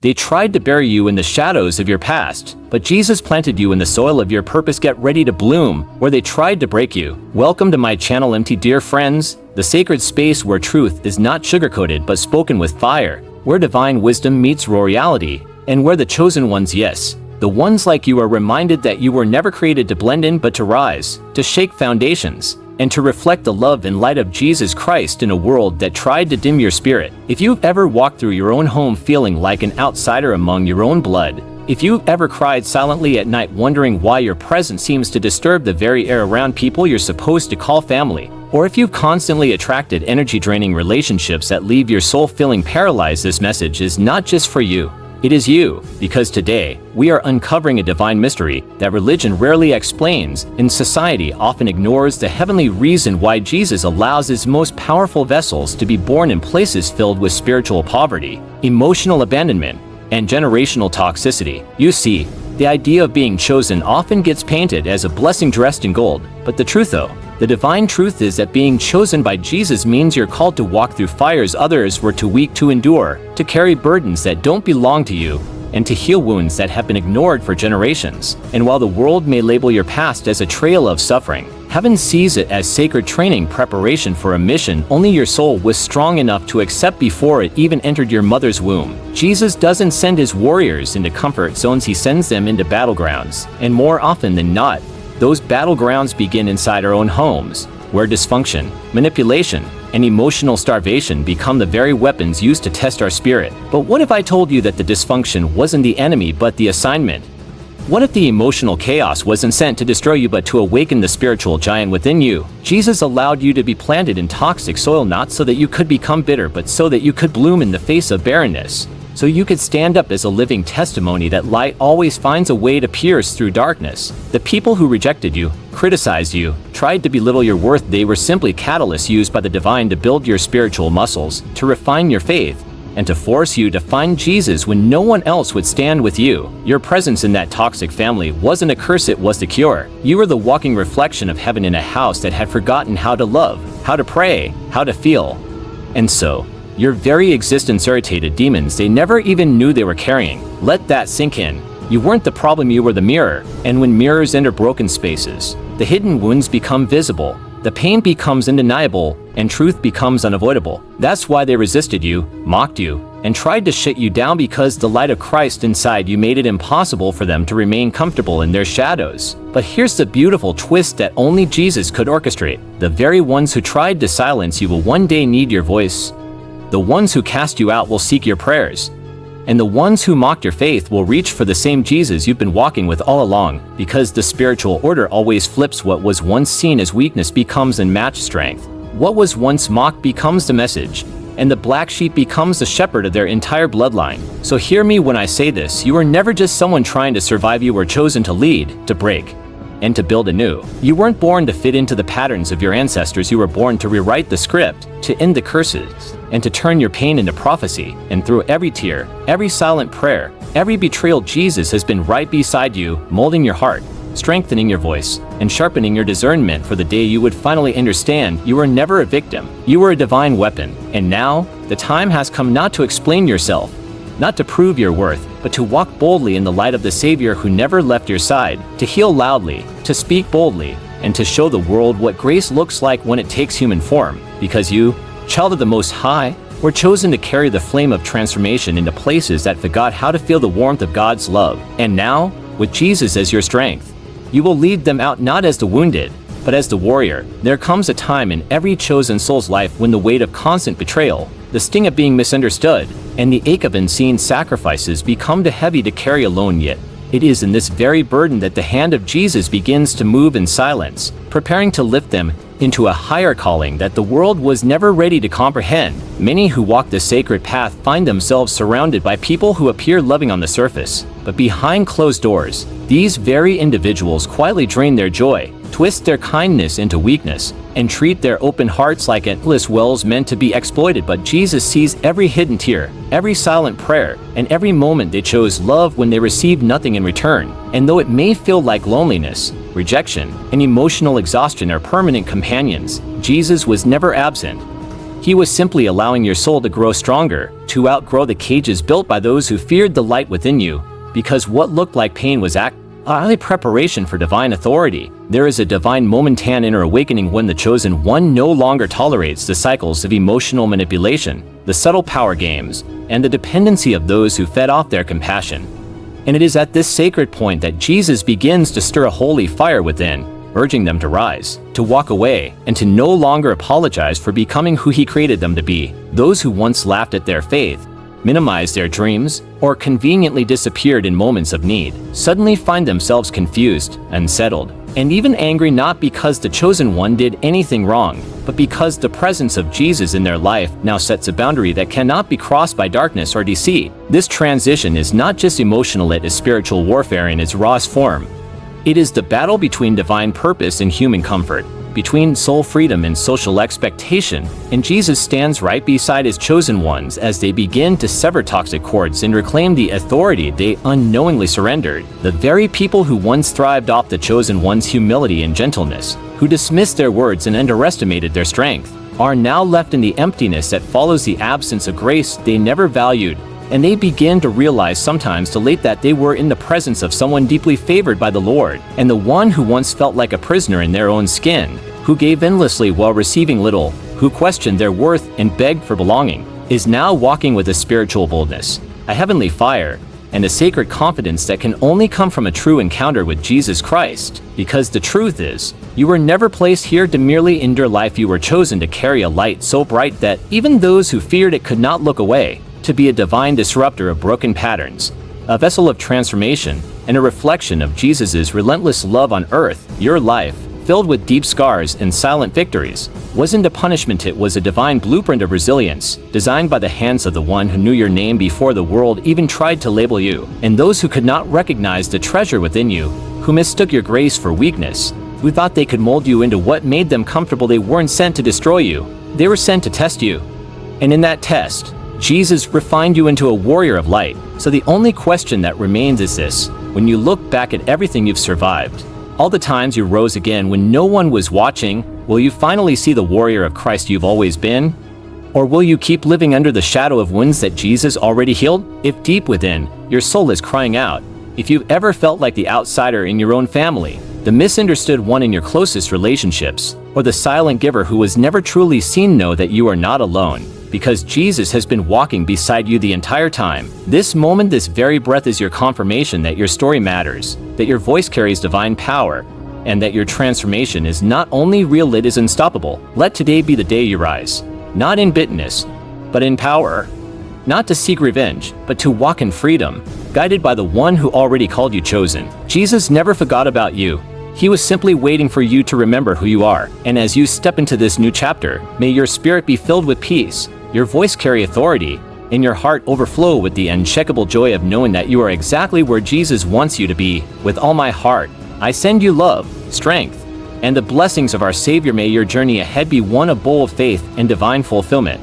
They tried to bury you in the shadows of your past, but Jesus planted you in the soil of your purpose. Get ready to bloom where they tried to break you. Welcome to my channel, MT dear friends, the sacred space where truth is not sugarcoated but spoken with fire, where divine wisdom meets raw reality, and where the chosen ones, yes, the ones like you, are reminded that you were never created to blend in but to rise, to shake foundations, and to reflect the love and light of Jesus Christ in a world that tried to dim your spirit. If you've ever walked through your own home feeling like an outsider among your own blood, if you've ever cried silently at night wondering why your presence seems to disturb the very air around people you're supposed to call family, or if you've constantly attracted energy-draining relationships that leave your soul feeling paralyzed, this message is not just for you. It is you, because today, we are uncovering a divine mystery that religion rarely explains, and society often ignores, the heavenly reason why Jesus allows his most powerful vessels to be born in places filled with spiritual poverty, emotional abandonment, and generational toxicity. You see, the idea of being chosen often gets painted as a blessing dressed in gold, but the truth though, the divine truth is that being chosen by Jesus means you're called to walk through fires others were too weak to endure, to carry burdens that don't belong to you, and to heal wounds that have been ignored for generations. And while the world may label your past as a trail of suffering, heaven sees it as sacred training, preparation for a mission only your soul was strong enough to accept before it even entered your mother's womb. Jesus doesn't send his warriors into comfort zones, he sends them into battlegrounds. And more often than not, those battlegrounds begin inside our own homes, where dysfunction, manipulation, and emotional starvation become the very weapons used to test our spirit. But what if I told you that the dysfunction wasn't the enemy but the assignment? What if the emotional chaos wasn't sent to destroy you but to awaken the spiritual giant within you? Jesus allowed you to be planted in toxic soil not so that you could become bitter but so that you could bloom in the face of barrenness. So you could stand up as a living testimony that light always finds a way to pierce through darkness. The people who rejected you, criticized you, tried to belittle your worth, they were simply catalysts used by the divine to build your spiritual muscles, to refine your faith, and to force you to find Jesus when no one else would stand with you. Your presence in that toxic family wasn't a curse, it was the cure. You were the walking reflection of heaven in a house that had forgotten how to love, how to pray, how to feel. And so, your very existence irritated demons they never even knew they were carrying. Let that sink in. You weren't the problem, you were the mirror. And when mirrors enter broken spaces, the hidden wounds become visible, the pain becomes undeniable, and truth becomes unavoidable. That's why they resisted you, mocked you, and tried to shut you down, because the light of Christ inside you made it impossible for them to remain comfortable in their shadows. But here's the beautiful twist that only Jesus could orchestrate. The very ones who tried to silence you will one day need your voice. The ones who cast you out will seek your prayers. And the ones who mocked your faith will reach for the same Jesus you've been walking with all along, because the spiritual order always flips. What was once seen as weakness becomes unmatched strength. What was once mocked becomes the message, and the black sheep becomes the shepherd of their entire bloodline. So hear me when I say this, you were never just someone trying to survive, you were chosen to lead, to break, and to build anew. You weren't born to fit into the patterns of your ancestors, you were born to rewrite the script, to end the curses, and to turn your pain into prophecy. And through every tear, every silent prayer, every betrayal, Jesus has been right beside you, molding your heart, strengthening your voice, and sharpening your discernment for the day you would finally understand you were never a victim. You were a divine weapon. And now, the time has come not to explain yourself, not to prove your worth, but to walk boldly in the light of the Savior who never left your side, to heal loudly, to speak boldly, and to show the world what grace looks like when it takes human form. Because you, child of the Most High, were chosen to carry the flame of transformation into places that forgot how to feel the warmth of God's love. And now, with Jesus as your strength, you will lead them out not as the wounded, but as the warrior. There comes a time in every chosen soul's life when the weight of constant betrayal, the sting of being misunderstood, and the ache of unseen sacrifices become too heavy to carry alone. Yet, it is in this very burden that the hand of Jesus begins to move in silence, preparing to lift them into a higher calling that the world was never ready to comprehend. Many who walk this sacred path find themselves surrounded by people who appear loving on the surface, but behind closed doors, these very individuals quietly drain their joy, twist their kindness into weakness, and treat their open hearts like endless wells meant to be exploited. But Jesus sees every hidden tear, every silent prayer, and every moment they chose love when they received nothing in return. And though it may feel like loneliness, rejection, and emotional exhaustion are permanent companions, Jesus was never absent. He was simply allowing your soul to grow stronger, to outgrow the cages built by those who feared the light within you, because what looked like pain was actually preparation for divine authority. There is a divine momentan inner awakening when the chosen one no longer tolerates the cycles of emotional manipulation, the subtle power games, and the dependency of those who fed off their compassion. And it is at this sacred point that Jesus begins to stir a holy fire within, urging them to rise, to walk away, and to no longer apologize for becoming who he created them to be. Those who once laughed at their faith, minimized their dreams, or conveniently disappeared in moments of need, suddenly find themselves confused, unsettled, and even angry, not because the chosen one did anything wrong, but because the presence of Jesus in their life now sets a boundary that cannot be crossed by darkness or deceit. This transition is not just emotional, it is spiritual warfare in its rawest form. It is the battle between divine purpose and human comfort, between soul freedom and social expectation, and Jesus stands right beside his chosen ones as they begin to sever toxic cords and reclaim the authority they unknowingly surrendered. The very people who once thrived off the chosen one's humility and gentleness, who dismissed their words and underestimated their strength, are now left in the emptiness that follows the absence of grace they never valued, and they begin to realize sometimes too late that they were in the presence of someone deeply favored by the Lord, and the one who once felt like a prisoner in their own skin, who gave endlessly while receiving little, who questioned their worth and begged for belonging, is now walking with a spiritual boldness, a heavenly fire, and a sacred confidence that can only come from a true encounter with Jesus Christ. Because the truth is, you were never placed here to merely endure life. You were chosen to carry a light so bright that even those who feared it could not look away, to be a divine disruptor of broken patterns, a vessel of transformation, and a reflection of Jesus's relentless love on earth. Your life, filled with deep scars and silent victories, wasn't a punishment, it was a divine blueprint of resilience, designed by the hands of the one who knew your name before the world even tried to label you. And those who could not recognize the treasure within you, who mistook your grace for weakness, who thought they could mold you into what made them comfortable, they weren't sent to destroy you, they were sent to test you. And in that test, Jesus refined you into a warrior of light. So the only question that remains is this: when you look back at everything you've survived, all the times you rose again when no one was watching, will you finally see the warrior of Christ you've always been? Or will you keep living under the shadow of wounds that Jesus already healed? If deep within, your soul is crying out, if you've ever felt like the outsider in your own family, the misunderstood one in your closest relationships, or the silent giver who was never truly seen, know that you are not alone, because Jesus has been walking beside you the entire time. This moment, this very breath is your confirmation that your story matters, that your voice carries divine power, and that your transformation is not only real, it is unstoppable. Let today be the day you rise, not in bitterness, but in power, not to seek revenge, but to walk in freedom, guided by the one who already called you chosen. Jesus never forgot about you. He was simply waiting for you to remember who you are. And as you step into this new chapter, may your spirit be filled with peace, your voice carry authority, and your heart overflow with the uncheckable joy of knowing that you are exactly where Jesus wants you to be. With all my heart, I send you love, strength, and the blessings of our Savior. May your journey ahead be one of bold faith and divine fulfillment.